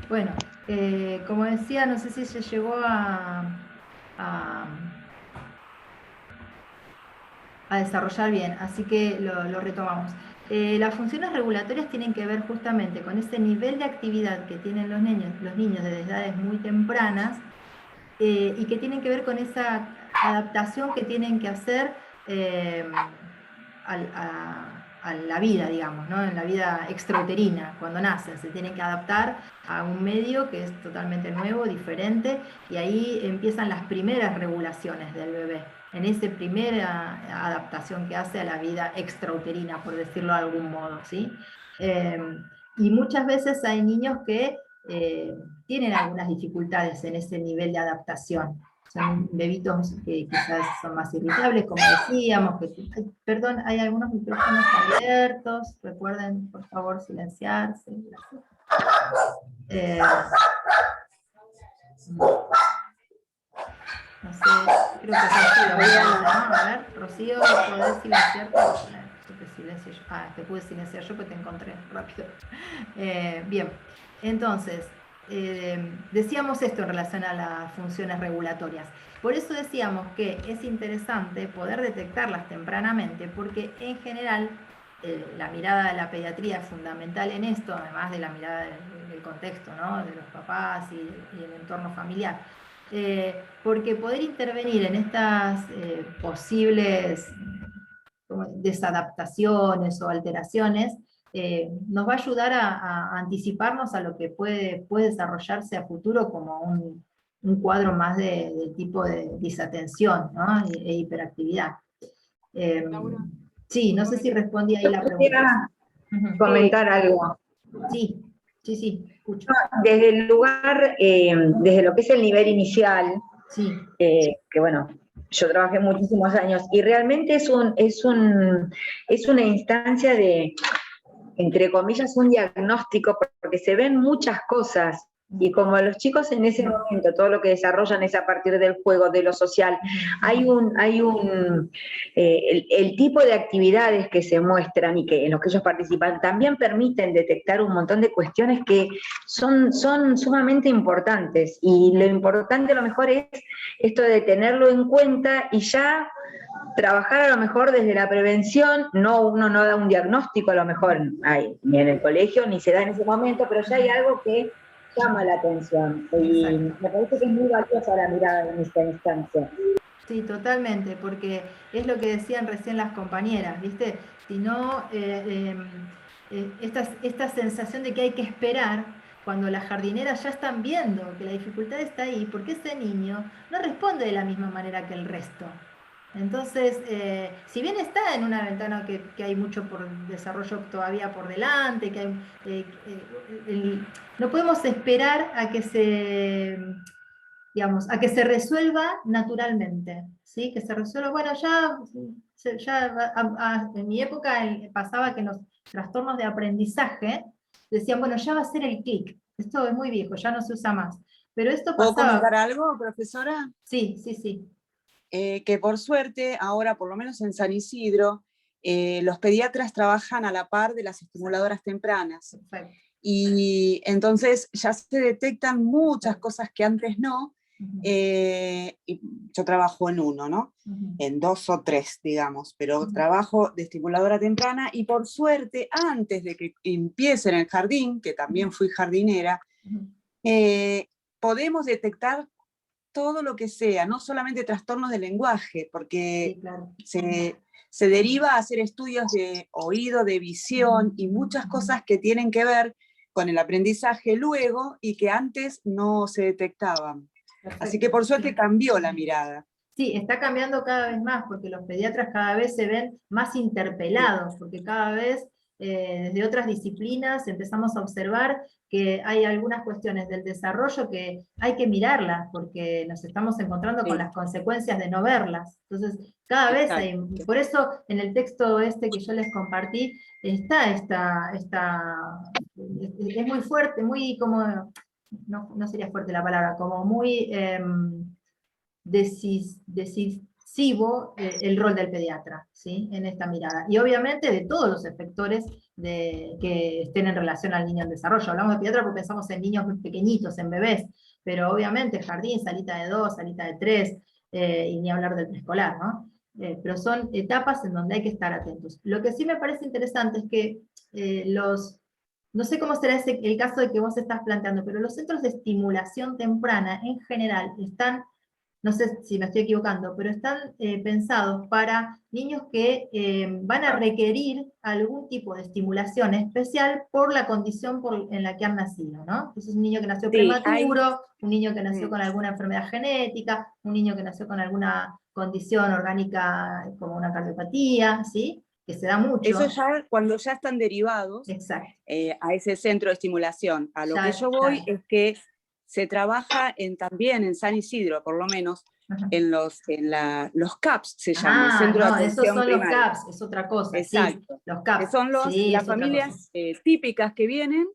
Bueno, como decía, no sé si se llegó a- a desarrollar bien, así que lo retomamos. Las funciones regulatorias tienen que ver justamente con ese nivel de actividad que tienen los niños desde edades muy tempranas, y que tienen que ver con esa adaptación que tienen que hacer eh, a la vida, digamos, ¿no? En la vida extrauterina, cuando nacen, se tienen que adaptar a un medio que es totalmente nuevo, diferente, y ahí empiezan las primeras regulaciones del bebé, en esa primera adaptación que hace a la vida extrauterina, por decirlo de algún modo, ¿sí? Eh, y muchas veces hay niños que tienen algunas dificultades en ese nivel de adaptación. Son bebitos que quizás son más irritables, como decíamos, perdón, hay algunos micrófonos abiertos, recuerden por favor silenciarse. Eh, no sé, creo que Rocío me parece, ¿no? A ver, Rocío, ¿podés silenciarte? Te pude silenciar yo porque te encontré rápido. Bien, entonces, decíamos esto en relación a las funciones regulatorias. Por eso decíamos que es interesante poder detectarlas tempranamente, porque en general la mirada de la pediatría es fundamental en esto, además de la mirada del contexto, ¿no? De los papás y el entorno familiar. Porque poder intervenir en estas posibles como desadaptaciones o alteraciones nos va a ayudar a anticiparnos a lo que puede desarrollarse a futuro como un cuadro más de tipo de desatención, ¿no? E hiperactividad. Eh, Laura, sí, no sé si respondí ahí la pregunta. Quisiera Ujú. comentar algo. Sí, sí, sí, escucho. Desde el lugar, desde lo que es el nivel inicial, Sí, que bueno, yo trabajé muchísimos años y realmente es una instancia de, entre comillas, un diagnóstico, porque se ven muchas cosas. Y como los chicos en ese momento, todo lo que desarrollan es a partir del juego, de lo social, el tipo de actividades que se muestran y que en los que ellos participan también permiten detectar un montón de cuestiones que son sumamente importantes. Y lo importante a lo mejor es esto de tenerlo en cuenta y ya trabajar a lo mejor desde la prevención, uno no da un diagnóstico a lo mejor ni en el colegio, ni se da en ese momento, pero ya hay algo que llama la atención. Y exacto. me parece que es muy valiosa la mirada en esta instancia. Sí, totalmente, porque es lo que decían recién las compañeras, ¿viste? Si no, esta sensación de que hay que esperar cuando las jardineras ya están viendo que la dificultad está ahí, porque ese niño no responde de la misma manera que el resto. Entonces, si bien está en una ventana que hay mucho por desarrollo todavía por delante, no podemos esperar a que digamos, a que se resuelva naturalmente, ¿sí? Que se resuelva, bueno, en mi época pasaba que en los trastornos de aprendizaje decían, bueno, ya va a ser el clic, esto es muy viejo, ya no se usa más, pero esto ¿puedo comentar pasaba, algo, profesora? sí, sí, sí, Que por suerte, ahora por lo menos en San Isidro, los pediatras trabajan a la par de las estimuladoras tempranas. perfecto. Y entonces ya se detectan muchas cosas que antes no. Ujú, Y yo trabajo en uno, ¿no? ujú, En dos o tres, digamos, pero trabajo de estimuladora temprana y por suerte, antes de que empiece en el jardín, que también fui jardinera, ujú. eh, podemos detectar todo lo que sea, no solamente trastornos del lenguaje, porque Sí, claro. se deriva a hacer estudios de oído, de Ujú, visión y muchas ujú. cosas que tienen que ver con el aprendizaje luego y que antes no se detectaban. Así que Perfecto. por suerte cambió la mirada. Sí, está cambiando cada vez más porque los pediatras cada vez se ven más interpelados, porque cada vez desde otras disciplinas empezamos a observar que hay algunas cuestiones del desarrollo que hay que mirarlas porque nos estamos encontrando con Sí, las consecuencias de no verlas. Entonces, cada vez hay, exacto. por eso en el texto este que yo les compartí está es muy fuerte, muy como, no sería fuerte la palabra, como muy... el rol del pediatra, ¿sí? En esta mirada. Y obviamente de todos los efectores que estén en relación al niño en desarrollo. Hablamos de pediatra porque pensamos en niños pequeñitos, en bebés, pero obviamente jardín, salita de 2, salita de 3, y ni hablar del preescolar, ¿no? Pero son etapas en donde hay que estar atentos. Lo que sí me parece interesante es que no sé cómo será el caso de que vos estás planteando, pero los centros de estimulación temprana en general están, no sé si me estoy equivocando, pero están pensados para niños que van a requerir algún tipo de estimulación especial por la condición en la que han nacido, ¿no? Entonces un niño que nació prematuro, un niño que nació con alguna enfermedad genética, un niño que nació con alguna condición orgánica como una cardiopatía, ¿sí? Que se da mucho. Eso ya cuando ya están derivados a ese centro de estimulación. A lo que yo voy es que se trabaja también en San Isidro, por lo menos, en los CAPS se llaman, el Centro de Atención esos son Primaria. Los CAPS, es otra cosa. Exacto. Sí, los CAPS. Que son las familias típicas que vienen,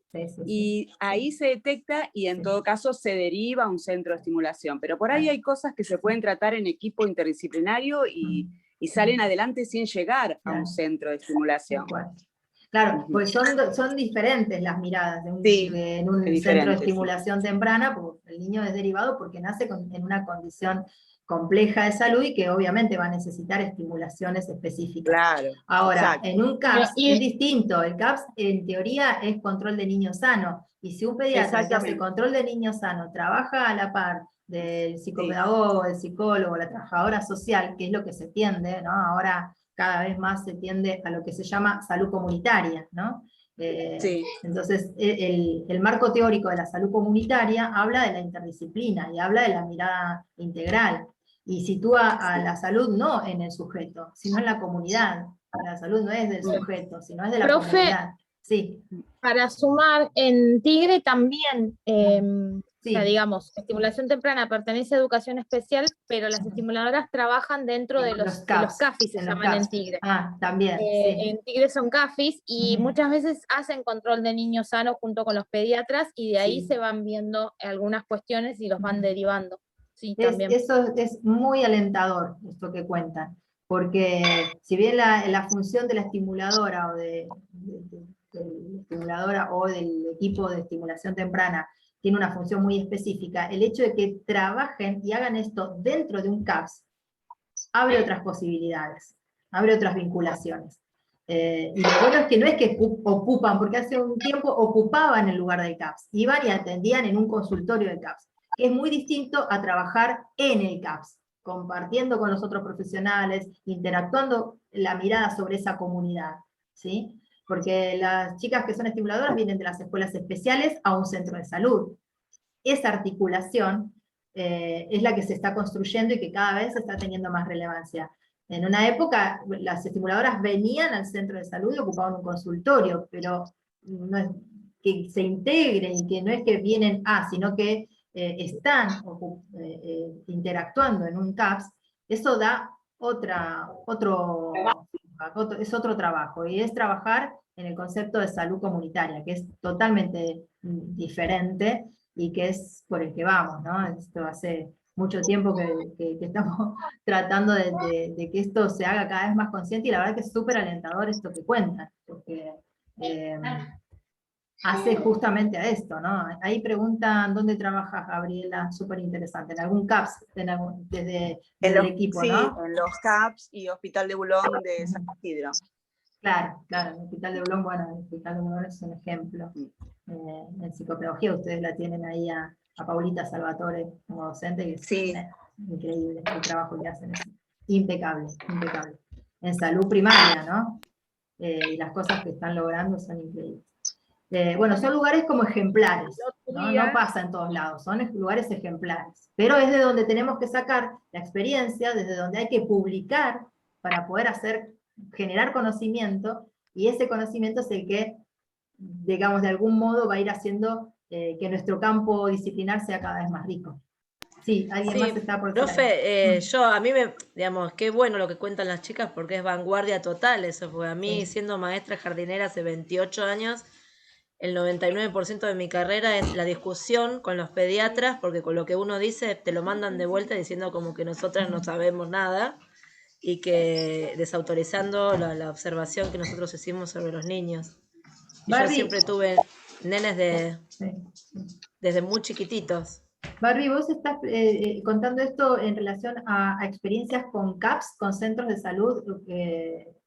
y ahí se detecta y en todo caso se deriva a un centro de estimulación. Pero por ahí hay cosas que se pueden tratar en equipo interdisciplinario y salen adelante sin llegar a un centro de estimulación. Claro, pues son diferentes las miradas en un centro de estimulación temprana, porque el niño es derivado porque nace en una condición compleja de salud y que obviamente va a necesitar estimulaciones específicas. Claro. Ahora, en un CAPS es distinto. El CAPS en teoría es control de niño sano, y si un pediatra que hace control de niño sano trabaja a la par del psicopedagogo, del psicólogo, la trabajadora social, que es lo que se tiende, ¿no? Ahora cada vez más se tiende a lo que se llama salud comunitaria, ¿no? Entonces, el marco teórico de la salud comunitaria habla de la interdisciplina y habla de la mirada integral, y sitúa a la salud no en el sujeto, sino en la comunidad. La salud no es del sujeto, sino es de la comunidad. Sí. Para sumar, en Tigre también, o sea, digamos, estimulación temprana pertenece a educación especial, pero las estimuladoras trabajan dentro de los CAFIS, se llaman en Tigre. También. En Tigre son CAFIS, y muchas veces hacen control de niños sanos junto con los pediatras, y de ahí se van viendo algunas cuestiones y los van derivando. Sí, también. Eso es muy alentador, esto que cuentan, porque si bien la función de la estimuladora o de la estimuladora o del equipo de estimulación temprana tiene una función muy específica, el hecho de que trabajen y hagan esto dentro de un CAPS abre otras posibilidades, abre otras vinculaciones. Y lo bueno es que no es que ocupan, porque hace un tiempo ocupaban el lugar del CAPS, iban y atendían en un consultorio del CAPS, que es muy distinto a trabajar en el CAPS, compartiendo con los otros profesionales, interactuando la mirada sobre esa comunidad, ¿sí? Porque las chicas que son estimuladoras vienen de las escuelas especiales a un centro de salud. Esa articulación es la que se está construyendo y que cada vez está teniendo más relevancia. En una época las estimuladoras venían al centro de salud y ocupaban un consultorio, pero no es que se integren y que no es que vienen sino que están interactuando en un CAPS. Eso da es otro trabajo, y es trabajar en el concepto de salud comunitaria, que es totalmente diferente y que es por el que vamos, ¿no? Esto hace mucho tiempo que estamos tratando de que esto se haga cada vez más consciente, y la verdad que es súper alentador esto que cuentan, porque hace justamente a esto, ¿no? Ahí preguntan dónde trabajas, Gabriela, súper interesante, en algún CAPS, desde el equipo, ¿no? En los CAPS y Hospital de Bulón de San Isidro. Claro, el Hospital de Bulón, bueno, el Hospital de Bulón es un ejemplo. En psicopedagogía ustedes la tienen ahí a Paulita Salvatore como docente, que es increíble el trabajo que hacen, es impecable, impecable. En salud primaria, ¿no? Y las cosas que están logrando son increíbles. Bueno, son lugares como ejemplares, ¿no? No pasa en todos lados, son lugares ejemplares, pero es de donde tenemos que sacar la experiencia, desde donde hay que publicar para poder generar conocimiento, y ese conocimiento es el que, digamos, de algún modo va a ir haciendo que nuestro campo disciplinar sea cada vez más rico. Sí, alguien más está por profe, digamos, qué bueno lo que cuentan las chicas, porque es vanguardia total eso, porque a mí, siendo maestra jardinera hace 28 años, el 99% de mi carrera es la discusión con los pediatras, porque con lo que uno dice te lo mandan de vuelta diciendo como que nosotras no sabemos nada. y que desautorizando la observación que nosotros hicimos sobre los niños. Y yo siempre tuve nenes desde muy chiquititos. Barbie, vos estás contando esto en relación a experiencias con CAPS, con centros de salud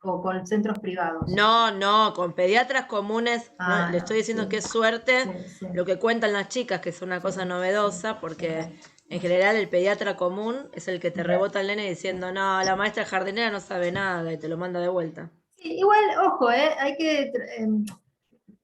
o con centros privados. No, con pediatras comunes. Le estoy diciendo sí. que es suerte lo que cuentan las chicas, que es una cosa novedosa, porque en general el pediatra común es el que te rebota el nene diciendo, no, la maestra jardinera no sabe nada y te lo manda de vuelta. Sí, igual, ojo, hay que...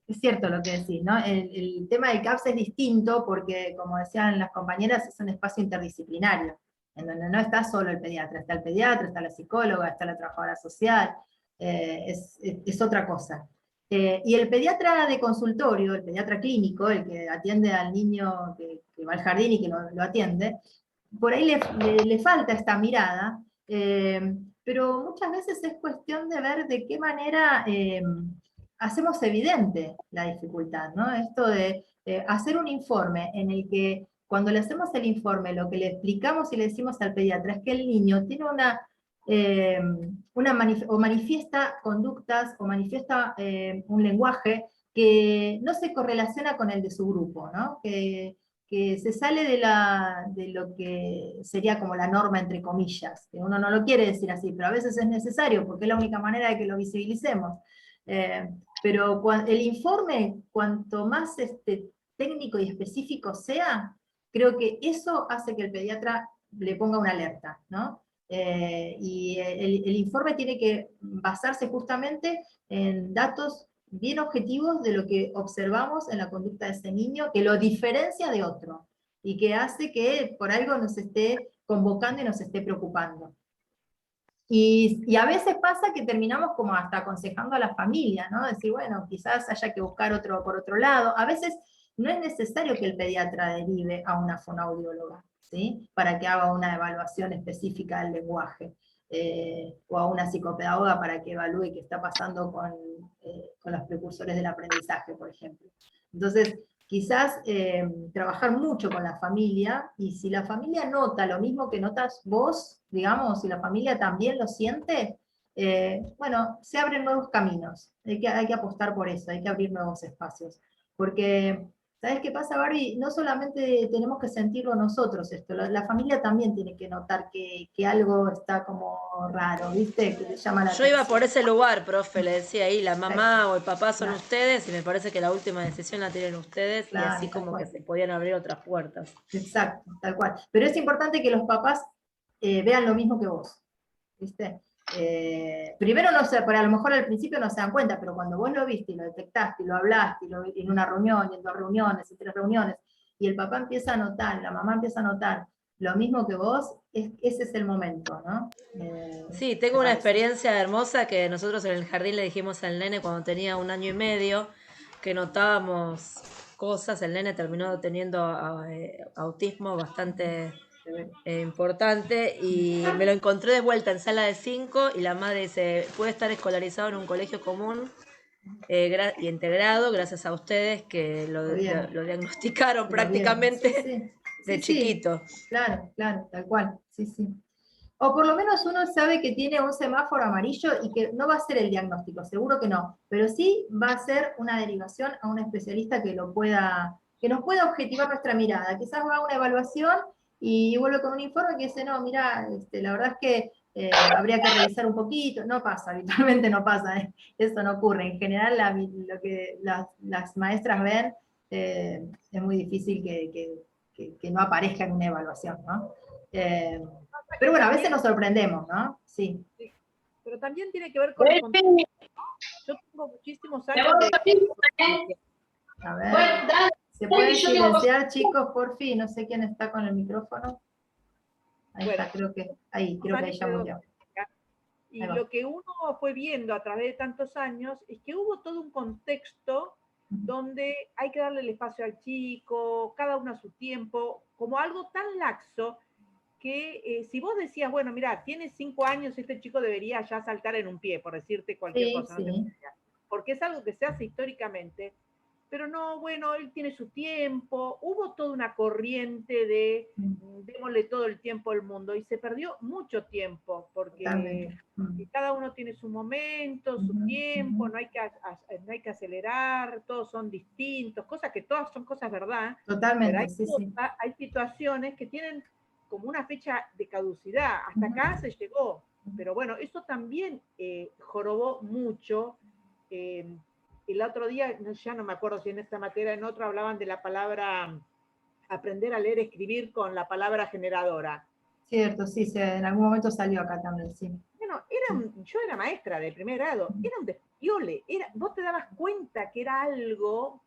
es cierto lo que decís, ¿no? El tema del CAPS es distinto porque, como decían las compañeras, es un espacio interdisciplinario, en donde no está solo el pediatra, está la psicóloga, está la trabajadora social, es otra cosa. Y el pediatra de consultorio, el pediatra clínico, el que atiende al niño que va al jardín y que lo atiende, por ahí le falta esta mirada, pero muchas veces es cuestión de ver de qué manera hacemos evidente la dificultad, ¿no? Esto de hacer un informe en el que cuando le hacemos el informe, lo que le explicamos y le decimos al pediatra es que el niño tiene o manifiesta conductas o manifiesta un lenguaje que no se correlaciona con el de su grupo, ¿no? Que se sale de lo que sería como la norma entre comillas, que uno no lo quiere decir así, pero a veces es necesario porque es la única manera de que lo visibilicemos. Pero el informe, cuanto más técnico y específico sea, creo que eso hace que el pediatra le ponga una alerta, ¿no? Y el informe tiene que basarse justamente en datos bien objetivos de lo que observamos en la conducta de ese niño, que lo diferencia de otro, y que hace que por algo nos esté convocando y nos esté preocupando. Y a veces pasa que terminamos como hasta aconsejando a la familia, ¿no? Decir, bueno, quizás haya que buscar por otro lado. A veces no es necesario que el pediatra derive a una fonoaudióloga, ¿sí? Para que haga una evaluación específica del lenguaje, o a una psicopedagoga para que evalúe qué está pasando con los precursores del aprendizaje, por ejemplo. Entonces, quizás trabajar mucho con la familia, y si la familia nota lo mismo que notas vos, digamos, si la familia también lo siente, bueno, se abren nuevos caminos, hay que apostar por eso, hay que abrir nuevos espacios, porque, ¿sabes qué pasa, Barbie? No solamente tenemos que sentirlo nosotros esto, la familia también tiene que notar que algo está como raro, ¿viste? Que le llama la atención. Yo iba por ese lugar, profe, le decía ahí, la mamá o el papá son ustedes, y me parece que la última decisión la tienen ustedes, y así como que se podían abrir otras puertas. Exacto, tal cual. Pero es importante que los papás vean lo mismo que vos, ¿viste? Primero no sé, a lo mejor al principio no se dan cuenta, pero cuando vos lo viste y lo detectaste y lo hablaste, y lo viste en una reunión, y en 2 reuniones, y 3 reuniones, y el papá empieza a notar, la mamá empieza a notar lo mismo que vos, ese es el momento, ¿no? Sí, tengo una experiencia hermosa que nosotros en el jardín le dijimos al nene cuando tenía 1 año y medio, que notábamos cosas. El nene terminó teniendo autismo bastante importante, y me lo encontré de vuelta en sala de 5, y la madre dice, puede estar escolarizado en un colegio común y integrado gracias a ustedes que lo diagnosticaron prácticamente de chiquito. Claro, tal cual, sí. O por lo menos uno sabe que tiene un semáforo amarillo y que no va a ser el diagnóstico, seguro que no, pero sí va a ser una derivación a un especialista que nos pueda objetivar nuestra mirada. Quizás va a una evaluación y vuelve con un informe que dice, no, mira, la verdad es que habría que revisar un poquito. No pasa, habitualmente no pasa, eso no ocurre. En general, lo que las maestras ven es muy difícil que no aparezca en una evaluación, ¿no? Pero bueno, a veces nos sorprendemos, ¿no? Sí. Pero también tiene que ver con el contexto. Yo tengo muchísimos años A ver, ¿se pueden silenciar, chicos, por fin? No sé quién está con el micrófono. Ahí está, creo que ahí ya murió. Y lo que uno fue viendo a través de tantos años es que hubo todo un contexto donde hay que darle el espacio al chico, cada uno a su tiempo, como algo tan laxo que si vos decías, bueno, mira, tiene 5 años, este chico debería ya saltar en un pie, por decirte cualquier cosa, sí. no porque es algo que se hace históricamente, pero no, bueno, él tiene su tiempo. Hubo toda una corriente de démosle todo el tiempo al mundo, y se perdió mucho tiempo, porque cada uno tiene su momento, su tiempo, no hay que acelerar, todos son distintos, cosas que todas son cosas verdad. Totalmente, pero hay situaciones que tienen como una fecha de caducidad, hasta acá se llegó, pero bueno, eso también jorobó mucho. El otro día, ya no me acuerdo si en esta materia, en otra hablaban de la palabra, aprender a leer y escribir con la palabra generadora. Cierto, sí, en algún momento salió acá también, sí. Bueno, yo era maestra de primer grado, era un despiole, vos te dabas cuenta que era algo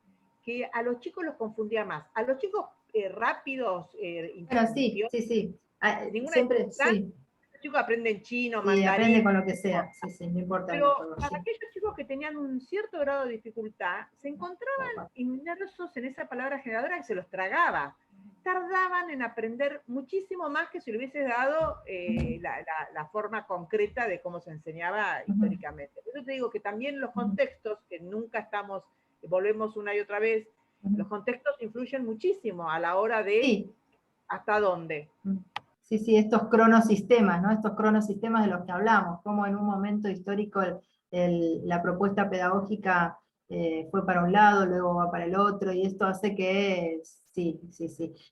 que a los chicos los confundía más. A los chicos rápidos, bueno, sí. Siempre, sí. Los chicos aprenden chino, mandarín. Aprende con lo que sea, sí, no importa. Pero para aquellos chicos que tenían un cierto grado de dificultad, se encontraban inmersos en esa palabra generadora que se los tragaba. Tardaban en aprender muchísimo más que si le hubieses dado la forma concreta de cómo se enseñaba históricamente. Por eso te digo que también los contextos, que nunca volvemos una y otra vez, los contextos influyen muchísimo a la hora de hasta dónde. Sí, estos cronosistemas, ¿no? Estos cronosistemas de los que hablamos, como en un momento histórico la propuesta pedagógica fue para un lado, luego va para el otro, y esto hace que, sí.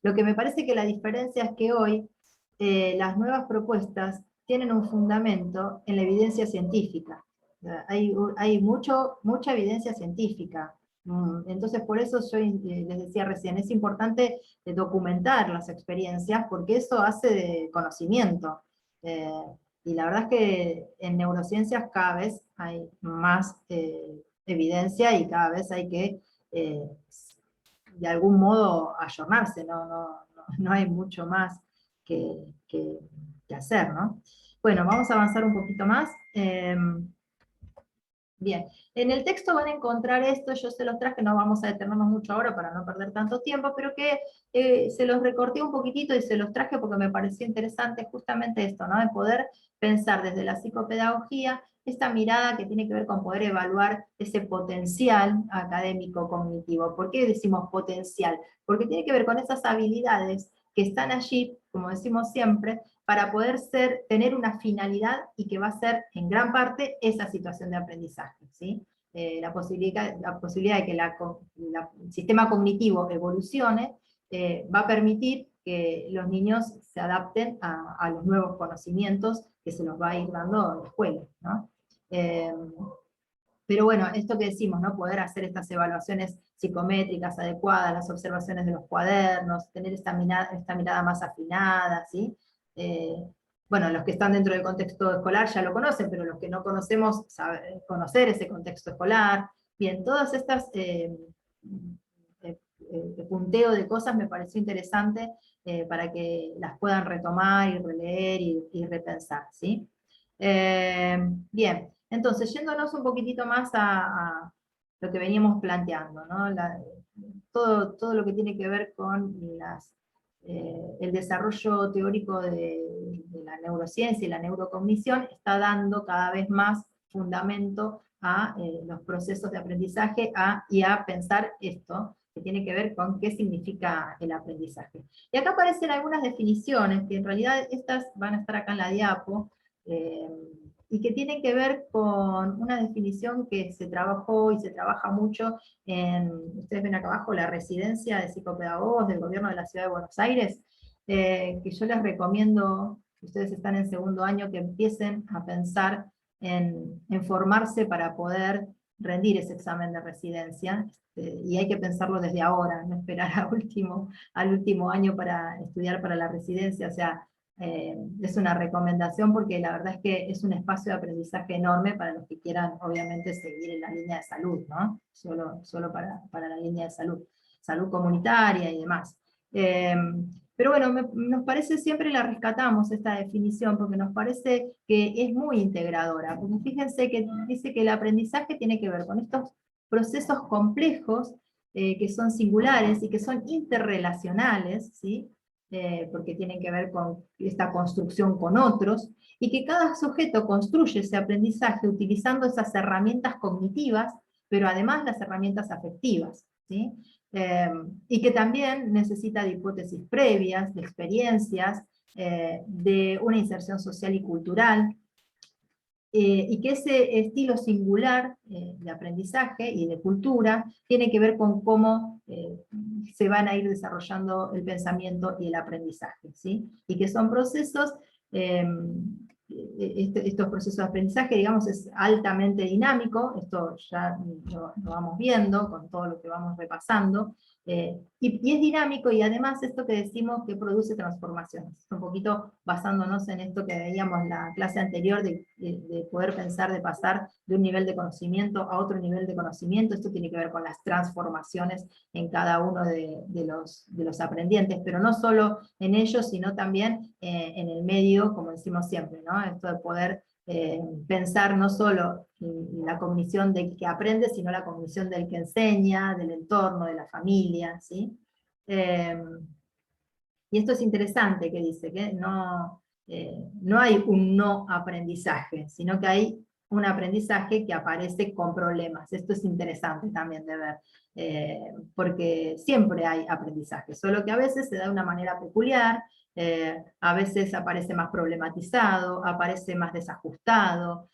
Lo que me parece que la diferencia es que hoy las nuevas propuestas tienen un fundamento en la evidencia científica. Hay mucha evidencia científica. Entonces, por eso yo les decía recién, es importante documentar las experiencias, porque eso hace de conocimiento. Y la verdad es que en neurociencias cada vez hay más evidencia, y cada vez hay que, de algún modo, ayornarse, no hay mucho más que hacer, ¿no? Bueno, vamos a avanzar un poquito más. Bien, en el texto van a encontrar esto, yo se los traje, no vamos a detenernos mucho ahora para no perder tanto tiempo, pero que se los recorté un poquitito y se los traje porque me pareció interesante justamente esto, ¿no? De poder pensar desde la psicopedagogía esta mirada que tiene que ver con poder evaluar ese potencial académico cognitivo. ¿Por qué decimos potencial? Porque tiene que ver con esas habilidades que están allí, como decimos siempre, para poder tener una finalidad, y que va a ser en gran parte esa situación de aprendizaje, ¿sí? La posibilidad de que el sistema cognitivo evolucione va a permitir que los niños se adapten a los nuevos conocimientos que se los va a ir dando en la escuela, ¿no? Pero bueno, esto que decimos, ¿no? Poder hacer estas evaluaciones psicométricas adecuadas, las observaciones de los cuadernos, tener esta mirada más afinada, ¿sí? Bueno, los que están dentro del contexto escolar ya lo conocen, pero los que no conocemos, conocer ese contexto escolar. Bien, todas estas punteo de cosas me pareció interesante para que las puedan retomar y releer y repensar, ¿sí? Bien, entonces, yéndonos un poquitito más a lo que veníamos planteando, ¿no? Todo lo que tiene que ver con el desarrollo teórico de la neurociencia y la neurocognición está dando cada vez más fundamento a los procesos de aprendizaje y a pensar esto, que tiene que ver con qué significa el aprendizaje. Y acá aparecen algunas definiciones, que en realidad estas van a estar acá en la diapo, y que tienen que ver con una definición que se trabajó y se trabaja mucho ustedes ven acá abajo, la residencia de psicopedagogos del gobierno de la Ciudad de Buenos Aires, que yo les recomiendo, si ustedes están en segundo año, que empiecen a pensar en formarse para poder rendir ese examen de residencia, y hay que pensarlo desde ahora, no esperar al último año para estudiar para la residencia. O sea, es una recomendación porque la verdad es que es un espacio de aprendizaje enorme para los que quieran, obviamente, seguir en la línea de salud, ¿no? Solo para la línea de salud comunitaria y demás. Pero bueno, nos parece, siempre la rescatamos esta definición, porque nos parece que es muy integradora, porque fíjense que dice que el aprendizaje tiene que ver con estos procesos complejos, que son singulares y que son interrelacionales, ¿sí? Porque tienen que ver con esta construcción con otros, y que cada sujeto construye ese aprendizaje utilizando esas herramientas cognitivas, pero además las herramientas afectivas, ¿sí? Y que también necesita de hipótesis previas, de experiencias, de una inserción social y cultural, y que ese estilo singular de aprendizaje y de cultura tiene que ver con cómo se van a ir desarrollando el pensamiento y el aprendizaje, ¿sí? Y que son procesos, estos procesos de aprendizaje, digamos, es altamente dinámico, esto ya lo vamos viendo con todo lo que vamos repasando, y es dinámico, y además esto que decimos que produce transformaciones, un poquito basándonos en esto que veíamos en la clase anterior, de poder pensar, de pasar de un nivel de conocimiento a otro nivel de conocimiento. Esto tiene que ver con las transformaciones en cada uno de los aprendientes, pero no solo en ellos, sino también en el medio, como decimos siempre, ¿no? Esto de poder pensar no solo en la cognición del que aprende, sino la cognición del que enseña, del entorno, de la familia, ¿sí? Y esto es interesante que dice, que no hay un no aprendizaje, sino que hay un aprendizaje que aparece con problemas. Esto es interesante también de ver, porque siempre hay aprendizaje, solo que a veces se da de una manera peculiar, a veces aparece más problematizado, aparece más desajustado,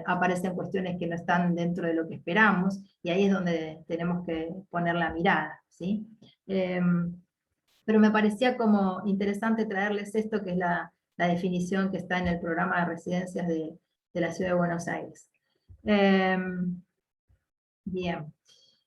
aparecen cuestiones que no están dentro de lo que esperamos, y ahí es donde tenemos que poner la mirada, ¿sí? Pero me parecía como interesante traerles esto, que es la definición que está en el programa de residencias de la Ciudad de Buenos Aires. Bien.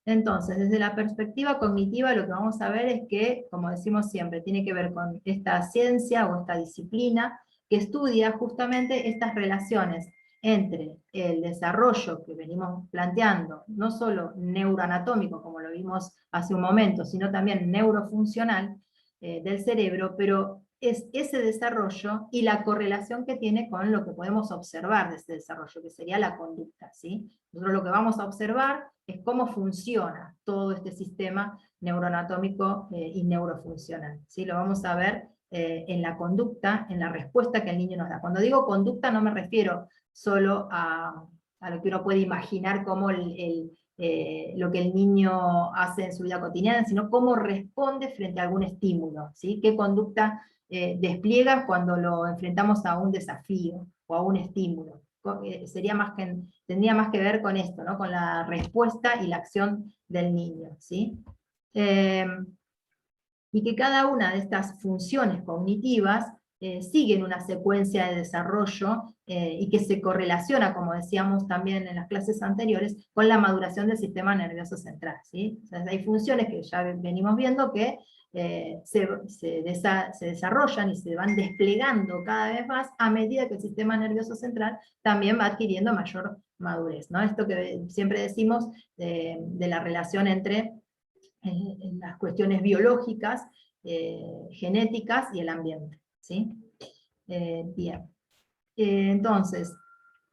Entonces, desde la perspectiva cognitiva, lo que vamos a ver es que, como decimos siempre, tiene que ver con esta ciencia o esta disciplina que estudia justamente estas relaciones entre el desarrollo que venimos planteando, no solo neuroanatómico, como lo vimos hace un momento, sino también neurofuncional del cerebro, pero es ese desarrollo y la correlación que tiene con lo que podemos observar de ese desarrollo, que sería la conducta, ¿sí? Nosotros lo que vamos a observar es cómo funciona todo este sistema neuroanatómico y neurofuncional, ¿sí? Lo vamos a ver en la conducta, en la respuesta que el niño nos da. Cuando digo conducta no me refiero solo a lo que uno puede imaginar como lo que el niño hace en su vida cotidiana, sino cómo responde frente a algún estímulo, ¿sí? Qué conducta despliega cuando lo enfrentamos a un desafío o a un estímulo. Tendría más que ver con esto, ¿no? Con la respuesta y la acción del niño, ¿sí? Y que cada una de estas funciones cognitivas siguen una secuencia de desarrollo y que se correlaciona, como decíamos también en las clases anteriores, con la maduración del sistema nervioso central, ¿sí? O sea, hay funciones que ya venimos viendo que se desarrollan y se van desplegando cada vez más a medida que el sistema nervioso central también va adquiriendo mayor madurez, ¿no? Esto que siempre decimos de la relación entre en las cuestiones biológicas, genéticas y el ambiente, ¿sí? Bien. Entonces,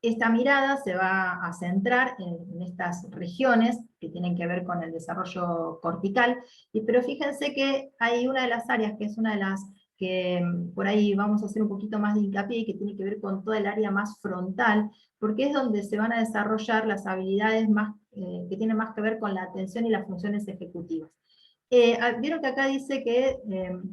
esta mirada se va a centrar en estas regiones que tienen que ver con el desarrollo cortical, pero fíjense que hay una de las áreas que es una de las que por ahí vamos a hacer un poquito más de hincapié, y que tiene que ver con toda el área más frontal, porque es donde se van a desarrollar las habilidades más, que tienen más que ver con la atención y las funciones ejecutivas. Vieron que acá dice que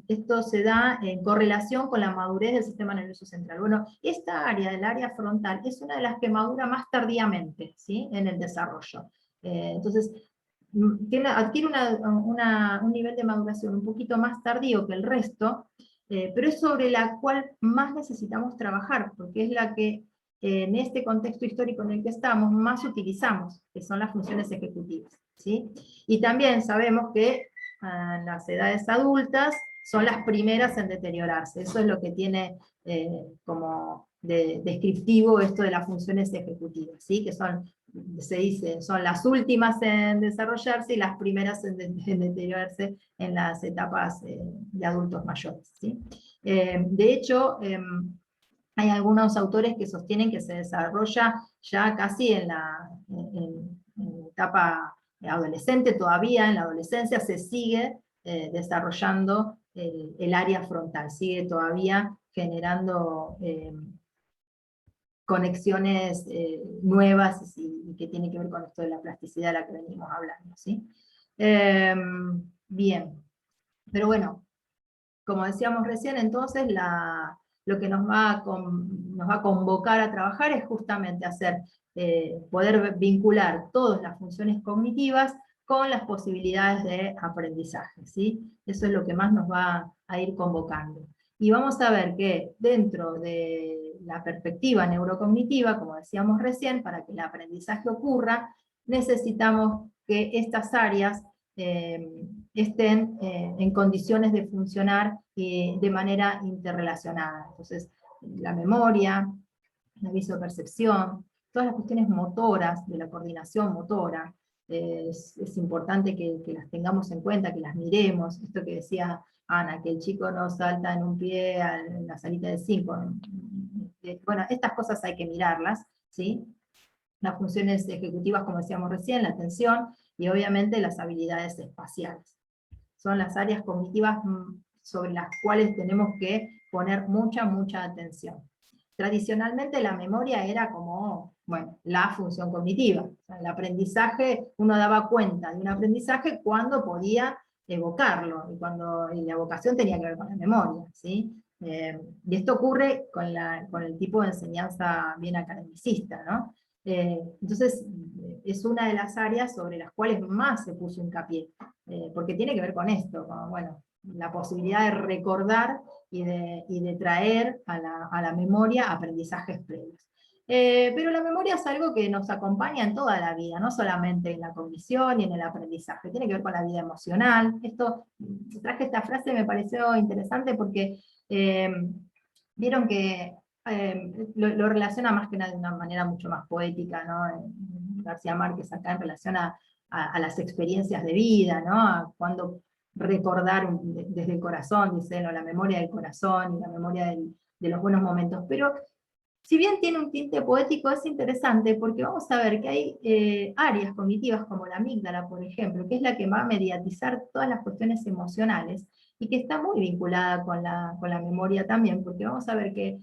esto se da en correlación con la madurez del sistema nervioso central. Bueno, esta área, del área frontal, es una de las que madura más tardíamente, ¿sí? En el desarrollo. Entonces, adquiere un nivel de maduración un poquito más tardío que el resto, pero es sobre la cual más necesitamos trabajar, porque es la que en este contexto histórico en el que estamos más utilizamos, que son las funciones ejecutivas, ¿sí? Y también sabemos que las edades adultas son las primeras en deteriorarse. Eso es lo que tiene como descriptivo esto de las funciones ejecutivas, ¿sí? Que se dice, son las últimas en desarrollarse y las primeras en deteriorarse en las etapas de adultos mayores, ¿sí? De hecho, hay algunos autores que sostienen que se desarrolla ya casi en la etapa adolescente, todavía en la adolescencia se sigue desarrollando el área frontal, sigue todavía generando conexiones nuevas y que tiene que ver con esto de la plasticidad de la que venimos hablando, ¿sí? Bien, pero bueno, como decíamos recién, entonces lo que nos va a convocar a trabajar es justamente poder vincular todas las funciones cognitivas con las posibilidades de aprendizaje, ¿sí? Eso es lo que más nos va a ir convocando. Y vamos a ver que dentro de la perspectiva neurocognitiva, como decíamos recién, para que el aprendizaje ocurra, necesitamos que estas áreas estén en condiciones de funcionar de manera interrelacionada. Entonces, la memoria, la visopercepción, todas las cuestiones motoras, de la coordinación motora, es importante que las tengamos en cuenta, que las miremos, esto que decía Ana, que el chico no salta en un pie en la salita de 5. Bueno, estas cosas hay que mirarlas, ¿sí? Las funciones ejecutivas, como decíamos recién, la atención, y obviamente las habilidades espaciales. Son las áreas cognitivas sobre las cuales tenemos que poner mucha atención. Tradicionalmente la memoria era como, bueno, la función cognitiva. O sea, el aprendizaje, uno daba cuenta de un aprendizaje cuando podía evocarlo, y la evocación tenía que ver con la memoria, ¿sí? Y esto ocurre con el tipo de enseñanza bien academicista, ¿no? Entonces, es una de las áreas sobre las cuales más se puso hincapié, porque tiene que ver con esto, con, bueno, la posibilidad de recordar y de traer a la memoria aprendizajes previos. Pero la memoria es algo que nos acompaña en toda la vida, no solamente en la cognición y en el aprendizaje, tiene que ver con la vida emocional. Traje esta frase, me pareció interesante porque vieron que lo relaciona más que nada de una manera mucho más poética, ¿no? García Márquez acá en relación a las experiencias de vida, ¿no? A cuando recordar desde el corazón, dice, ¿no? La memoria del corazón y la memoria de los buenos momentos. Pero si bien tiene un tinte poético, es interesante porque vamos a ver que hay áreas cognitivas como la amígdala, por ejemplo, que es la que va a mediatizar todas las cuestiones emocionales, y que está muy vinculada con la memoria también, porque vamos a ver que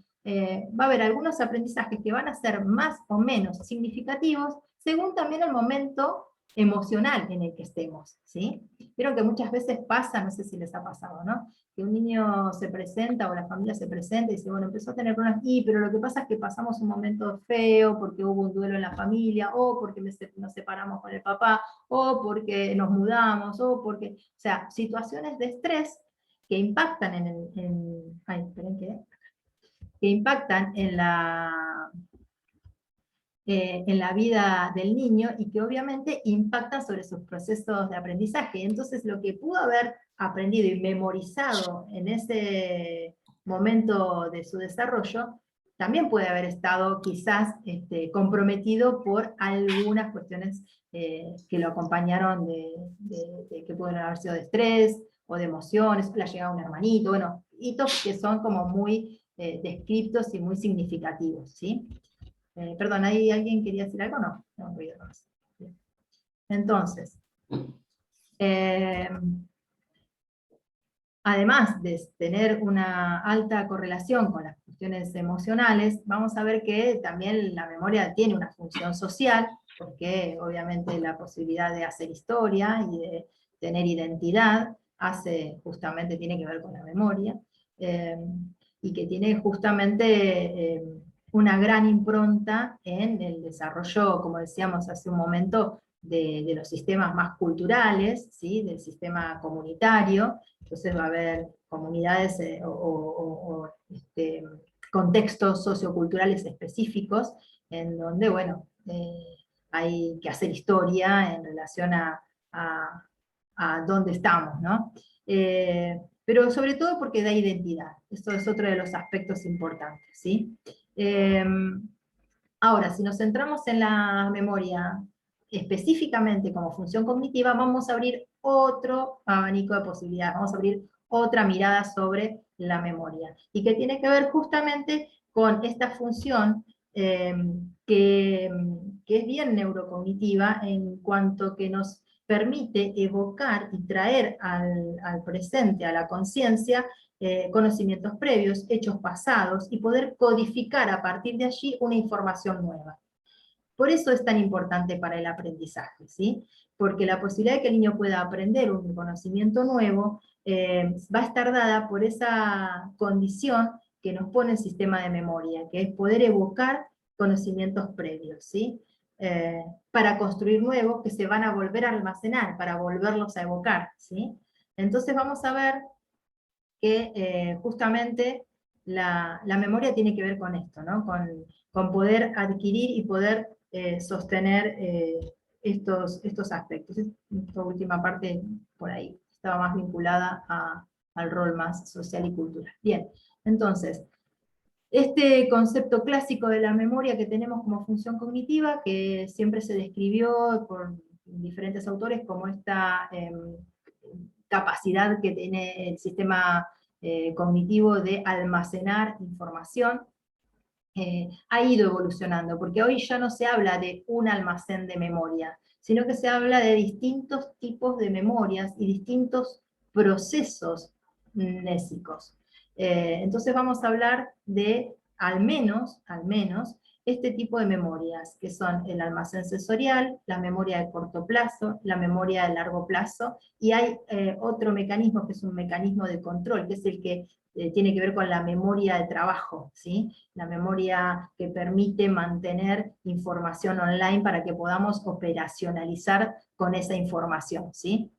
va a haber algunos aprendizajes que van a ser más o menos significativos, según también el momento emocional en el que estemos, ¿sí? Vieron que muchas veces pasa, no sé si les ha pasado, ¿no? Que un niño se presenta o la familia se presenta y dice, bueno, empezó a tener problemas, pero lo que pasa es que pasamos un momento feo porque hubo un duelo en la familia, o porque nos separamos con el papá, o porque nos mudamos, o porque, o sea, situaciones de estrés que impactan que impactan en la vida del niño, y que obviamente impactan sobre sus procesos de aprendizaje. Entonces lo que pudo haber aprendido y memorizado en ese momento de su desarrollo, también puede haber estado quizás comprometido por algunas cuestiones que lo acompañaron, que pueden haber sido de estrés, o de emociones, la llegada de un hermanito, bueno, hitos que son como muy descriptos y muy significativos, ¿sí? Perdón, ¿hay alguien quería decir algo? No, no voy a más. Entonces, además de tener una alta correlación con las cuestiones emocionales, vamos a ver que también la memoria tiene una función social, porque obviamente la posibilidad de hacer historia y de tener identidad tiene que ver con la memoria, y que tiene justamente una gran impronta en el desarrollo, como decíamos hace un momento, de los sistemas más culturales, ¿sí? Del sistema comunitario. Entonces va a haber comunidades contextos socioculturales específicos en donde, bueno, hay que hacer historia en relación a dónde estamos, ¿no? Pero sobre todo porque da identidad. Esto es otro de los aspectos importantes, ¿sí? Ahora, si nos centramos en la memoria específicamente como función cognitiva, vamos a abrir otro abanico de posibilidades, vamos a abrir otra mirada sobre la memoria, y que tiene que ver justamente con esta función que es bien neurocognitiva, en cuanto que nos permite evocar y traer al presente, a la conciencia, conocimientos previos, hechos pasados, y poder codificar a partir de allí una información nueva. Por eso es tan importante para el aprendizaje, ¿sí? porque la posibilidad de que el niño pueda aprender un conocimiento nuevo va a estar dada por esa condición que nos pone el sistema de memoria, que es poder evocar conocimientos previos, ¿sí? Para construir nuevos que se van a volver a almacenar, para volverlos a evocar, ¿sí? Entonces vamos a ver que justamente la memoria tiene que ver con esto, ¿no? Con poder adquirir y poder sostener estos aspectos. Esta última parte, por ahí, estaba más vinculada al rol más social y cultural. Bien, entonces, este concepto clásico de la memoria que tenemos como función cognitiva, que siempre se describió por diferentes autores como esta capacidad que tiene el sistema cognitivo de almacenar información, ha ido evolucionando, porque hoy ya no se habla de un almacén de memoria, sino que se habla de distintos tipos de memorias y distintos procesos mnésicos. Entonces vamos a hablar de al menos, este tipo de memorias, que son el almacén sensorial, la memoria de corto plazo, la memoria de largo plazo, y hay otro mecanismo que es un mecanismo de control, que es el que tiene que ver con la memoria de trabajo, ¿sí? La memoria que permite mantener información online para que podamos operacionalizar con esa información, ¿sí?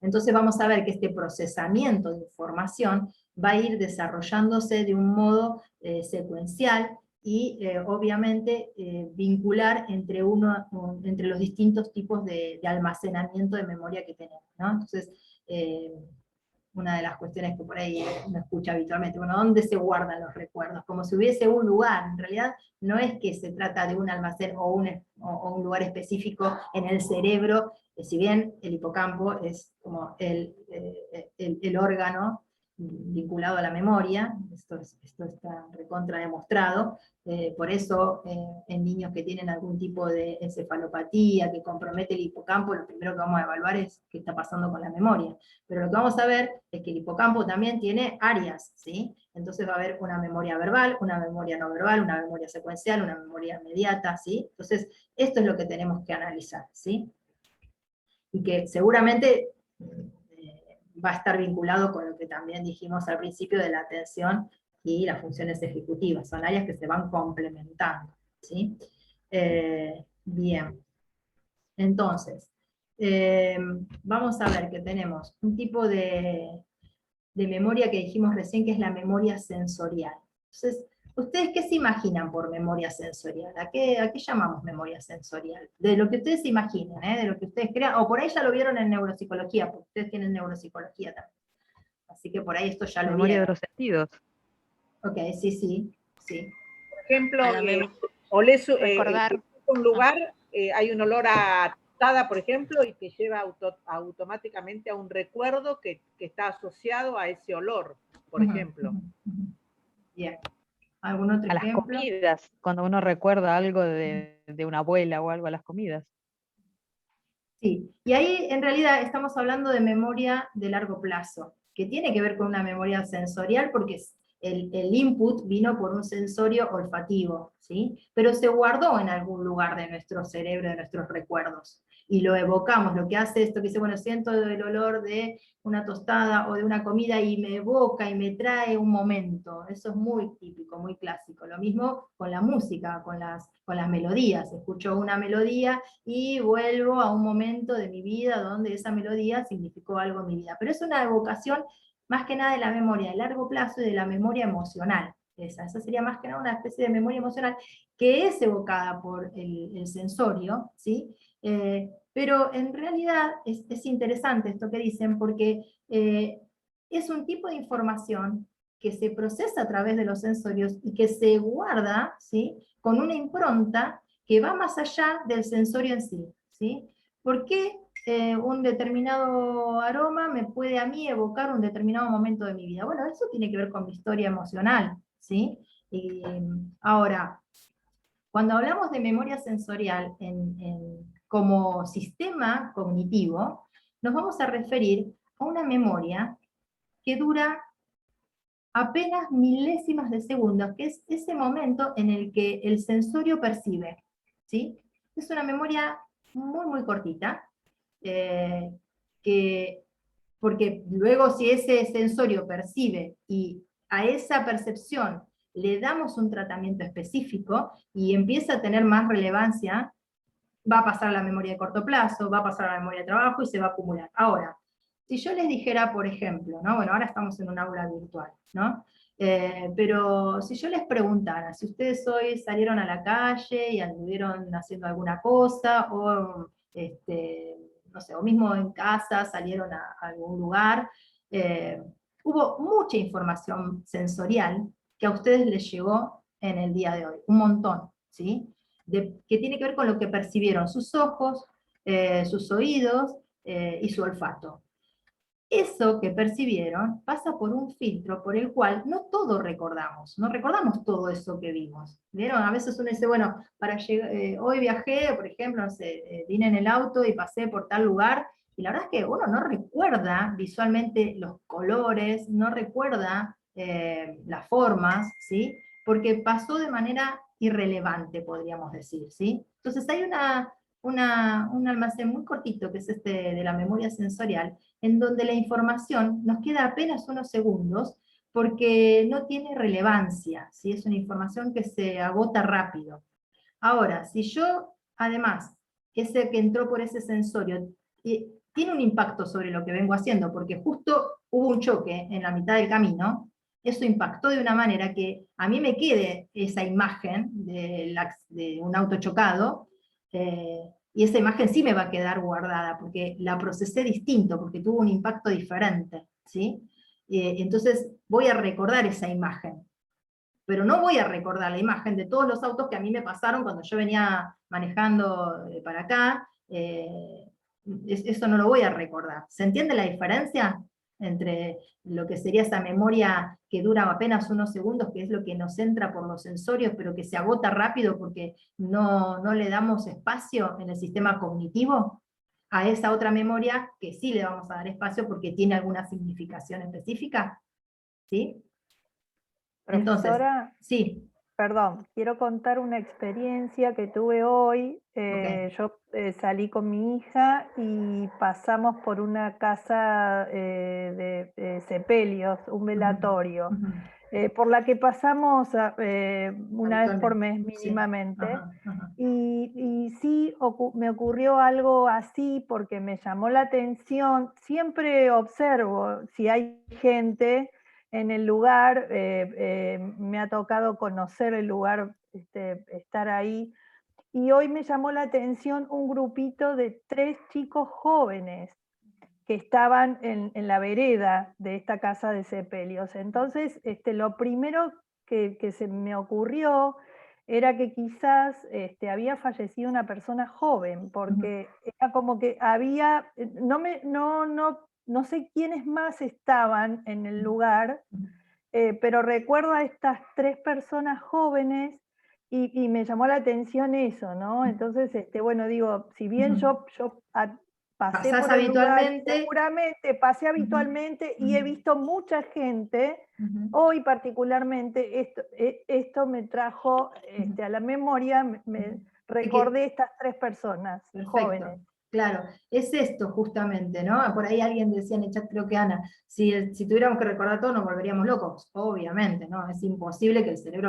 Entonces vamos a ver que este procesamiento de información va a ir desarrollándose de un modo secuencial y obviamente vincular entre los distintos tipos de almacenamiento de memoria que tenemos, ¿no? Entonces, una de las cuestiones que por ahí uno escucha habitualmente, bueno, ¿dónde se guardan los recuerdos? Como si hubiese un lugar, en realidad no es que se trata de un almacén o un lugar específico en el cerebro, si bien el hipocampo es como el órgano vinculado a la memoria, esto está recontra demostrado, por eso en niños que tienen algún tipo de encefalopatía que compromete el hipocampo, lo primero que vamos a evaluar es qué está pasando con la memoria. Pero lo que vamos a ver es que el hipocampo también tiene áreas, ¿sí? Entonces va a haber una memoria verbal, una memoria no verbal, una memoria secuencial, una memoria inmediata, ¿sí? Entonces, esto es lo que tenemos que analizar, ¿sí? Y que seguramente va a estar vinculado con lo que también dijimos al principio de la atención y las funciones ejecutivas. Son áreas que se van complementando, ¿sí? Bien. Entonces, vamos a ver que tenemos un tipo de memoria que dijimos recién, que es la memoria sensorial. Entonces, ¿ustedes qué se imaginan por memoria sensorial? ¿A qué llamamos memoria sensorial? De lo que ustedes se imaginen, de lo que ustedes crean, o por ahí ya lo vieron en neuropsicología, porque ustedes tienen neuropsicología también. Así que por ahí esto ya lo vieron. Memoria de los sentidos. Ok, sí. Por ejemplo, recordar un lugar, hay un olor a tostada, por ejemplo, y te lleva automáticamente a un recuerdo que está asociado a ese olor, por ejemplo. Bien. ¿Algún otro ejemplo? A las comidas, cuando uno recuerda algo de una abuela o algo a las comidas. Sí, y ahí en realidad estamos hablando de memoria de largo plazo, que tiene que ver con una memoria sensorial porque el input vino por un sensorio olfativo, ¿sí? Pero se guardó en algún lugar de nuestro cerebro, de nuestros recuerdos, y lo evocamos. Lo que hace esto que dice, bueno, siento el olor de una tostada o de una comida y me evoca y me trae un momento. Eso es muy típico, muy clásico. Lo mismo con la música, con las melodías. Escucho una melodía y vuelvo a un momento de mi vida donde esa melodía significó algo en mi vida. Pero es una evocación más que nada de la memoria de largo plazo y de la memoria emocional. Esa sería más que nada una especie de memoria emocional que es evocada por el sensorio, ¿sí? Pero en realidad es interesante esto que dicen porque es un tipo de información que se procesa a través de los sensorios y que se guarda, ¿sí?, con una impronta que va más allá del sensorio en sí, ¿sí? ¿Por qué un determinado aroma me puede a mí evocar un determinado momento de mi vida? Bueno, eso tiene que ver con mi historia emocional, ¿sí? Ahora, cuando hablamos de memoria sensorial como sistema cognitivo, nos vamos a referir a una memoria que dura apenas milésimas de segundos, que es ese momento en el que el sensorio percibe, ¿sí? Es una memoria muy, muy cortita, porque luego si ese sensorio percibe y a esa percepción le damos un tratamiento específico y empieza a tener más relevancia, va a pasar a la memoria de corto plazo, va a pasar a la memoria de trabajo y se va a acumular. Ahora, si yo les dijera, por ejemplo, ¿no? Bueno, ahora estamos en un aula virtual, ¿no? Pero si yo les preguntara, si ustedes hoy salieron a la calle y anduvieron haciendo alguna cosa, o no sé, o mismo en casa salieron a algún lugar, hubo mucha información sensorial que a ustedes les llegó en el día de hoy, un montón, ¿sí? Que tiene que ver con lo que percibieron sus ojos, sus oídos y su olfato. Eso que percibieron pasa por un filtro por el cual no todo recordamos, no recordamos todo eso que vimos. ¿Vieron? A veces uno dice, bueno, hoy viajé, por ejemplo, no sé, vine en el auto y pasé por tal lugar, y la verdad es que uno no recuerda visualmente los colores, no recuerda las formas, ¿sí? Porque pasó de manera irrelevante, podríamos decir, ¿sí? Entonces hay un almacén muy cortito, que es de la memoria sensorial, en donde la información nos queda apenas unos segundos, porque no tiene relevancia, ¿sí? Es una información que se agota rápido. Ahora, si yo, además, ese que entró por ese sensorio, tiene un impacto sobre lo que vengo haciendo, porque justo hubo un choque en la mitad del camino, eso impactó de una manera que a mí me quede esa imagen de un auto chocado, y esa imagen sí me va a quedar guardada, porque la procesé distinto, porque tuvo un impacto diferente, ¿sí? Entonces voy a recordar esa imagen, pero no voy a recordar la imagen de todos los autos que a mí me pasaron cuando yo venía manejando para acá, eso no lo voy a recordar. ¿Se entiende la diferencia entre lo que sería esa memoria que dura apenas unos segundos, que es lo que nos entra por los sensorios, pero que se agota rápido porque no le damos espacio en el sistema cognitivo, a esa otra memoria que sí le vamos a dar espacio porque tiene alguna significación específica? ¿Sí? Profesora, entonces, sí. Perdón, quiero contar una experiencia que tuve hoy. Okay. Yo salí con mi hija y pasamos por una casa de sepelios, un velatorio, por la que pasamos una vez por mes mínimamente. Sí. Y sí me ocurrió algo así porque me llamó la atención. Siempre observo si hay gente en el lugar, me ha tocado conocer el lugar, estar ahí, y hoy me llamó la atención un grupito de 3 chicos jóvenes que estaban en la vereda de esta casa de sepelios. Entonces, lo primero que se me ocurrió era que quizás había fallecido una persona joven, porque era como que había, no sé quiénes más estaban en el lugar, pero recuerdo a estas 3 personas jóvenes y me llamó la atención eso, ¿no? Entonces, bueno, digo, si bien yo pasé por el lugar, seguramente pasé habitualmente y he visto mucha gente, hoy particularmente esto me trajo a la memoria, me recordé estas 3 personas jóvenes. Claro, es esto justamente, ¿no? Por ahí alguien decía en el chat, creo que Ana, si tuviéramos que recordar todo nos volveríamos locos, obviamente, ¿no? Es imposible que el cerebro